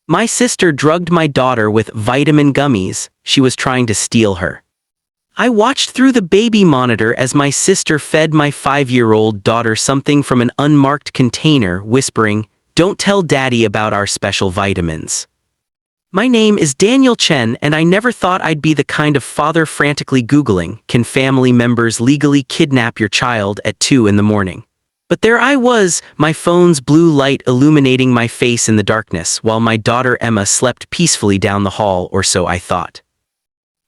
My sister drugged my daughter with vitamin gummies. She was trying to steal her. I watched through the baby monitor as my sister fed my 5-year-old daughter something from an unmarked container, whispering, "Don't tell Daddy about our special vitamins." My name is Daniel Chen, and I never thought I'd be the kind of father frantically Googling, "Can family members legally kidnap your child at 2 in the morning?" But there I was, my phone's blue light illuminating my face in the darkness, while my daughter Emma slept peacefully down the hall, or so I thought.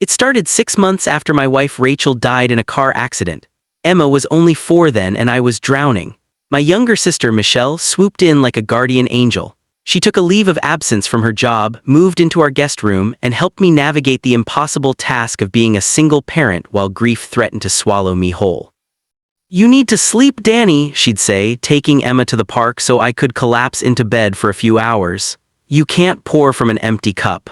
It started 6 months after my wife Rachel died in a car accident. Emma was only 4 then, and I was drowning. My younger sister Michelle swooped in like a guardian angel. She took a leave of absence from her job, moved into our guest room, and helped me navigate the impossible task of being a single parent while grief threatened to swallow me whole. "You need to sleep, Danny," she'd say, taking Emma to the park so I could collapse into bed for a few hours. "You can't pour from an empty cup."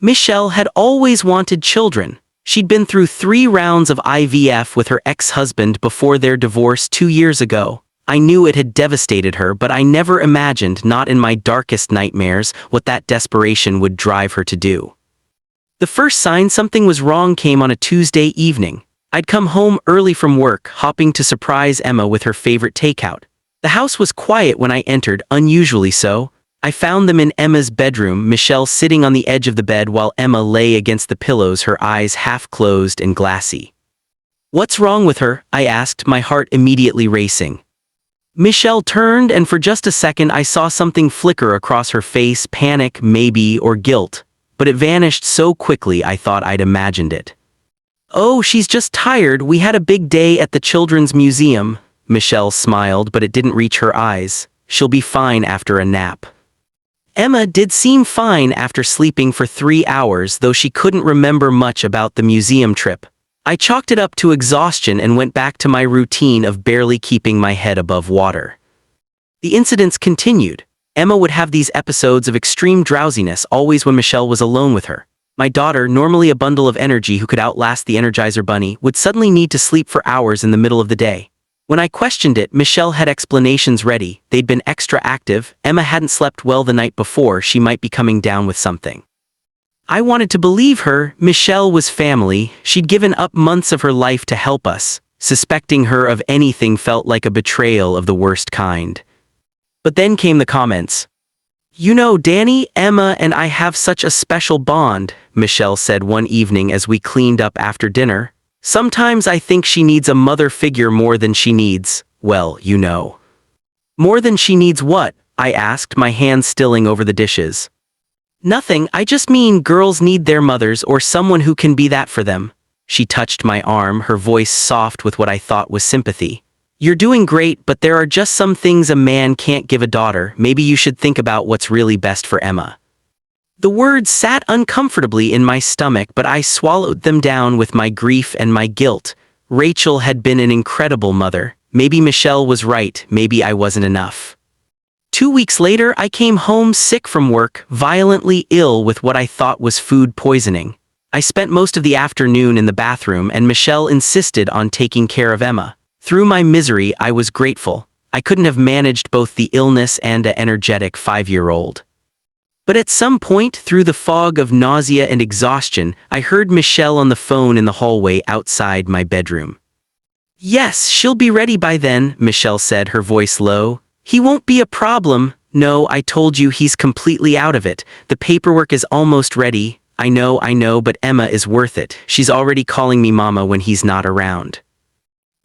Michelle had always wanted children. She'd been through 3 rounds of IVF with her ex-husband before their divorce 2 years ago. I knew it had devastated her, but I never imagined, not in my darkest nightmares, what that desperation would drive her to do. The first sign something was wrong came on a Tuesday evening. I'd come home early from work, hoping to surprise Emma with her favorite takeout. The house was quiet when I entered, unusually so. I found them in Emma's bedroom, Michelle sitting on the edge of the bed while Emma lay against the pillows, her eyes half closed and glassy. "What's wrong with her?" I asked, my heart immediately racing. Michelle turned, and for just a second I saw something flicker across her face, panic, maybe, or guilt. But it vanished so quickly I thought I'd imagined it. "Oh, she's just tired. We had a big day at the Children's Museum." Michelle smiled, but it didn't reach her eyes. "She'll be fine after a nap." Emma did seem fine after sleeping for 3 hours, though she couldn't remember much about the museum trip. I chalked it up to exhaustion and went back to my routine of barely keeping my head above water. The incidents continued. Emma would have these episodes of extreme drowsiness always when Michelle was alone with her. My daughter, normally a bundle of energy who could outlast the Energizer Bunny, would suddenly need to sleep for hours in the middle of the day. When I questioned it, Michelle had explanations ready. They'd been extra active. Emma hadn't slept well the night before. She might be coming down with something. I wanted to believe her. Michelle was family. She'd given up months of her life to help us. Suspecting her of anything felt like a betrayal of the worst kind. But then came the comments. "You know, Danny, Emma and I have such a special bond," Michelle said one evening as we cleaned up after dinner. "Sometimes I think she needs a mother figure more than she needs, well, you know." "More than she needs what?" I asked, my hands stilling over the dishes. "Nothing, I just mean girls need their mothers or someone who can be that for them." She touched my arm, her voice soft with what I thought was sympathy. "You're doing great, but there are just some things a man can't give a daughter. Maybe you should think about what's really best for Emma." The words sat uncomfortably in my stomach, but I swallowed them down with my grief and my guilt. Rachel had been an incredible mother. Maybe Michelle was right, maybe I wasn't enough. 2 weeks later, I came home sick from work, violently ill with what I thought was food poisoning. I spent most of the afternoon in the bathroom, and Michelle insisted on taking care of Emma. Through my misery, I was grateful. I couldn't have managed both the illness and an energetic 5-year-old. But at some point, through the fog of nausea and exhaustion, I heard Michelle on the phone in the hallway outside my bedroom. "Yes, she'll be ready by then," Michelle said, her voice low. "He won't be a problem." "No, I told you he's completely out of it. The paperwork is almost ready." I know, but Emma is worth it. She's already calling me mama when he's not around."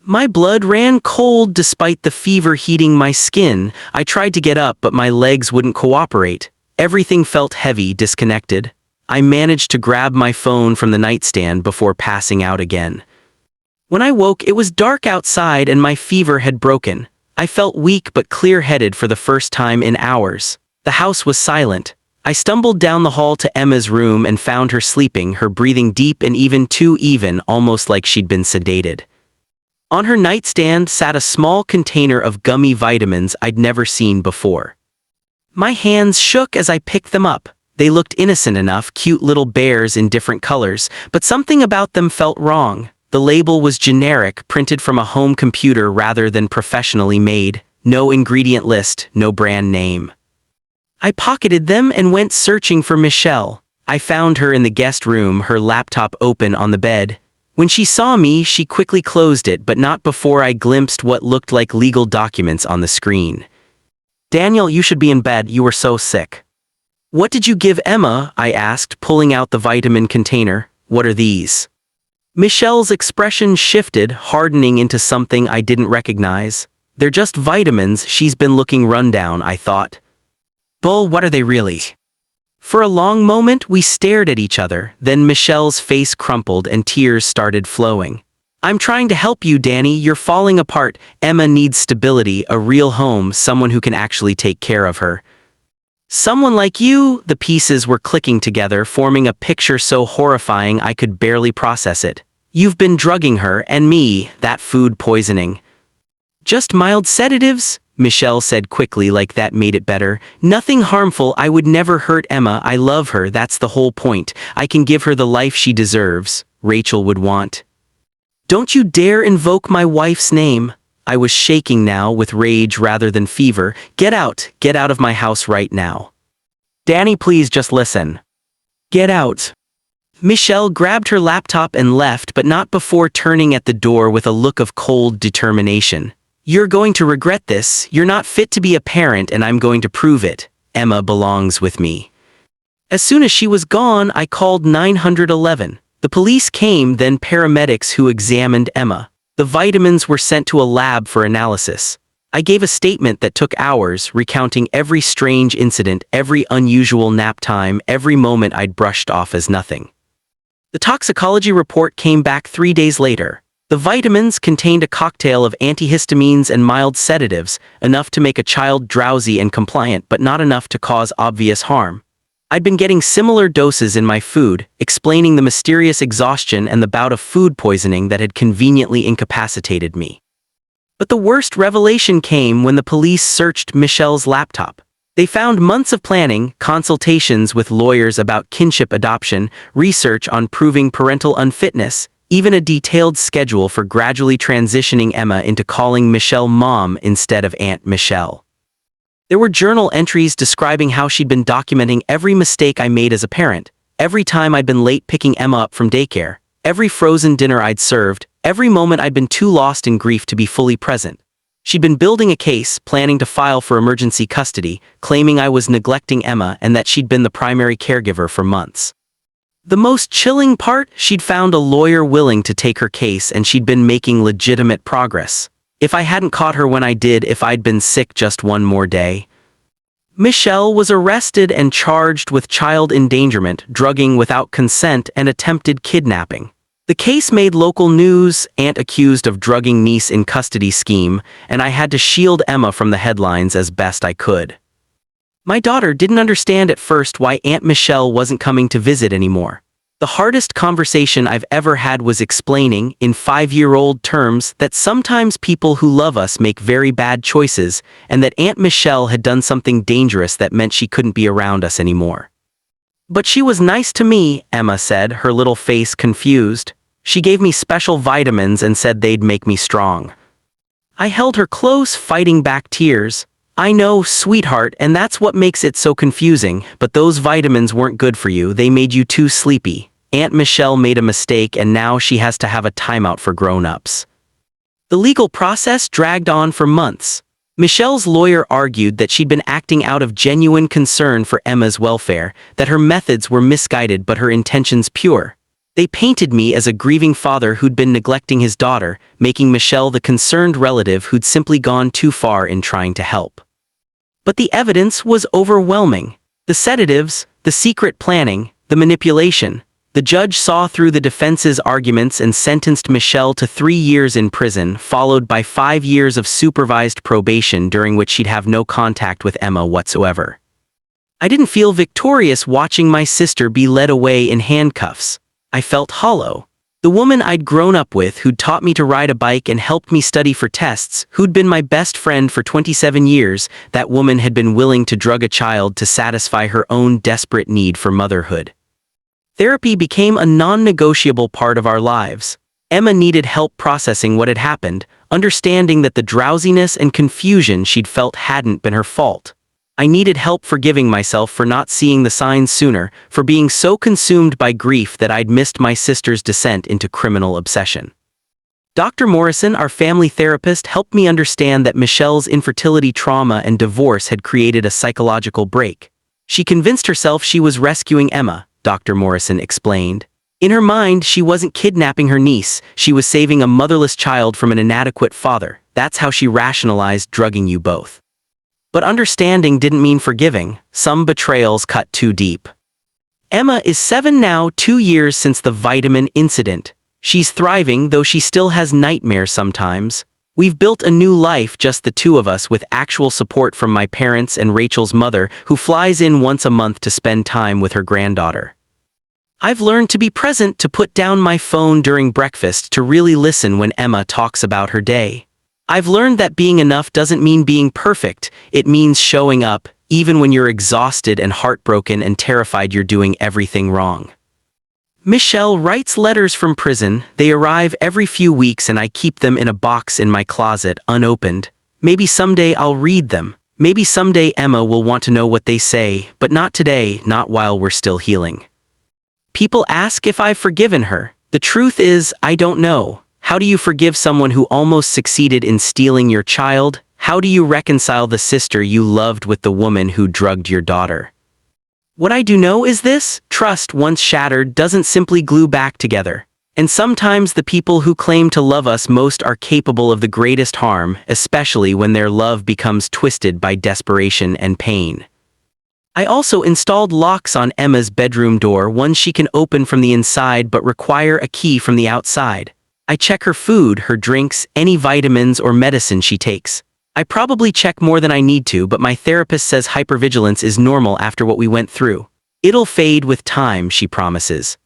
My blood ran cold despite the fever heating my skin. I tried to get up, but my legs wouldn't cooperate. Everything felt heavy, disconnected. I managed to grab my phone from the nightstand before passing out again. When I woke, it was dark outside and my fever had broken. I felt weak but clear-headed for the first time in hours. The house was silent. I stumbled down the hall to Emma's room and found her sleeping, her breathing deep and even too even, almost like she'd been sedated. On her nightstand sat a small container of gummy vitamins I'd never seen before. My hands shook as I picked them up. They looked innocent enough, cute little bears in different colors, but something about them felt wrong. The label was generic, printed from a home computer rather than professionally made. No ingredient list, no brand name. I pocketed them and went searching for Michelle. I found her in the guest room, her laptop open on the bed. When she saw me, she quickly closed it, but not before I glimpsed what looked like legal documents on the screen. "Daniel, you should be in bed, you were so sick." "What did you give Emma?" I asked, pulling out the vitamin container. "What are these?" Michelle's expression shifted, hardening into something I didn't recognize. "They're just vitamins, she's been looking rundown," I thought. "Bull, what are they really?" For a long moment we stared at each other, then Michelle's face crumpled and tears started flowing. "I'm trying to help you, Danny, you're falling apart. Emma needs stability, a real home, someone who can actually take care of her." "Someone like you?" The pieces were clicking together, forming a picture so horrifying I could barely process it. "You've been drugging her, and me, that food poisoning." "Just mild sedatives," Michelle said quickly, like that made it better. "Nothing harmful, I would never hurt Emma, I love her, that's the whole point. I can give her the life she deserves, Rachel would want." "Don't you dare invoke my wife's name." I was shaking now with rage rather than fever. Get out of my house right now." "Danny, please just listen." "Get out." Michelle grabbed her laptop and left, but not before turning at the door with a look of cold determination. "You're going to regret this, you're not fit to be a parent and I'm going to prove it. Emma belongs with me." As soon as she was gone, I called 911. The police came, then paramedics who examined Emma. The vitamins were sent to a lab for analysis. I gave a statement that took hours, recounting every strange incident, every unusual nap time, every moment I'd brushed off as nothing. The toxicology report came back 3 days later. The vitamins contained a cocktail of antihistamines and mild sedatives, enough to make a child drowsy and compliant, but not enough to cause obvious harm. I'd been getting similar doses in my food, explaining the mysterious exhaustion and the bout of food poisoning that had conveniently incapacitated me. But the worst revelation came when the police searched Michelle's laptop. They found months of planning, consultations with lawyers about kinship adoption, research on proving parental unfitness, even a detailed schedule for gradually transitioning Emma into calling Michelle Mom instead of Aunt Michelle. There were journal entries describing how she'd been documenting every mistake I made as a parent, every time I'd been late picking Emma up from daycare, every frozen dinner I'd served, every moment I'd been too lost in grief to be fully present. She'd been building a case, planning to file for emergency custody, claiming I was neglecting Emma and that she'd been the primary caregiver for months. The most chilling part, she'd found a lawyer willing to take her case and she'd been making legitimate progress. If I hadn't caught her when I did, if I'd been sick just one more day. Michelle was arrested and charged with child endangerment, drugging without consent, and attempted kidnapping. The case made local news, aunt accused of drugging niece in custody scheme, and I had to shield Emma from the headlines as best I could. My daughter didn't understand at first why Aunt Michelle wasn't coming to visit anymore. The hardest conversation I've ever had was explaining, in 5-year-old terms, that sometimes people who love us make very bad choices, and that Aunt Michelle had done something dangerous that meant she couldn't be around us anymore. "But she was nice to me," Emma said, her little face confused. "She gave me special vitamins and said they'd make me strong." I held her close, fighting back tears. "I know, sweetheart, and that's what makes it so confusing, but those vitamins weren't good for you, they made you too sleepy. Aunt Michelle made a mistake and now she has to have a timeout for grown-ups." The legal process dragged on for months. Michelle's lawyer argued that she'd been acting out of genuine concern for Emma's welfare, that her methods were misguided but her intentions pure. They painted me as a grieving father who'd been neglecting his daughter, making Michelle the concerned relative who'd simply gone too far in trying to help. But the evidence was overwhelming. The sedatives, the secret planning, the manipulation. The judge saw through the defense's arguments and sentenced Michelle to 3 years in prison, followed by 5 years of supervised probation during which she'd have no contact with Emma whatsoever. I didn't feel victorious watching my sister be led away in handcuffs. I felt hollow. The woman I'd grown up with, who'd taught me to ride a bike and helped me study for tests, who'd been my best friend for 27 years, that woman had been willing to drug a child to satisfy her own desperate need for motherhood. Therapy became a non-negotiable part of our lives. Emma needed help processing what had happened, understanding that the drowsiness and confusion she'd felt hadn't been her fault. I needed help forgiving myself for not seeing the signs sooner, for being so consumed by grief that I'd missed my sister's descent into criminal obsession. Dr. Morrison, our family therapist, helped me understand that Michelle's infertility trauma and divorce had created a psychological break. She convinced herself she was rescuing Emma, Dr. Morrison explained. In her mind, she wasn't kidnapping her niece, she was saving a motherless child from an inadequate father. That's how she rationalized drugging you both. But understanding didn't mean forgiving. Some betrayals cut too deep. Emma is 7 now, 2 years since the vitamin incident. She's thriving, though she still has nightmares sometimes. We've built a new life, just the two of us, with actual support from my parents and Rachel's mother, who flies in once a month to spend time with her granddaughter. I've learned to be present, to put down my phone during breakfast, to really listen when Emma talks about her day. I've learned that being enough doesn't mean being perfect, it means showing up, even when you're exhausted and heartbroken and terrified you're doing everything wrong. Michelle writes letters from prison. They arrive every few weeks and I keep them in a box in my closet, unopened. Maybe someday I'll read them. Maybe someday Emma will want to know what they say, but not today, not while we're still healing. People ask if I've forgiven her. The truth is, I don't know. How do you forgive someone who almost succeeded in stealing your child? How do you reconcile the sister you loved with the woman who drugged your daughter? What I do know is this: trust once shattered doesn't simply glue back together. And sometimes the people who claim to love us most are capable of the greatest harm, especially when their love becomes twisted by desperation and pain. I also installed locks on Emma's bedroom door, ones she can open from the inside but require a key from the outside. I check her food, her drinks, any vitamins or medicine she takes. I probably check more than I need to, but my therapist says hypervigilance is normal after what we went through. It'll fade with time, she promises.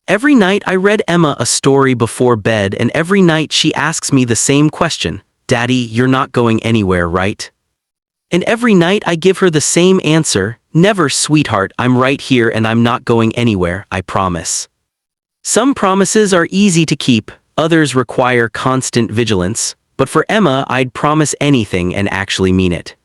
Every night I read Emma a story before bed, and every night she asks me the same question: Daddy, you're not going anywhere, right? And every night I give her the same answer: never, sweetheart, I'm right here and I'm not going anywhere, I promise. Some promises are easy to keep, others require constant vigilance, but for Emma I'd promise anything and actually mean it.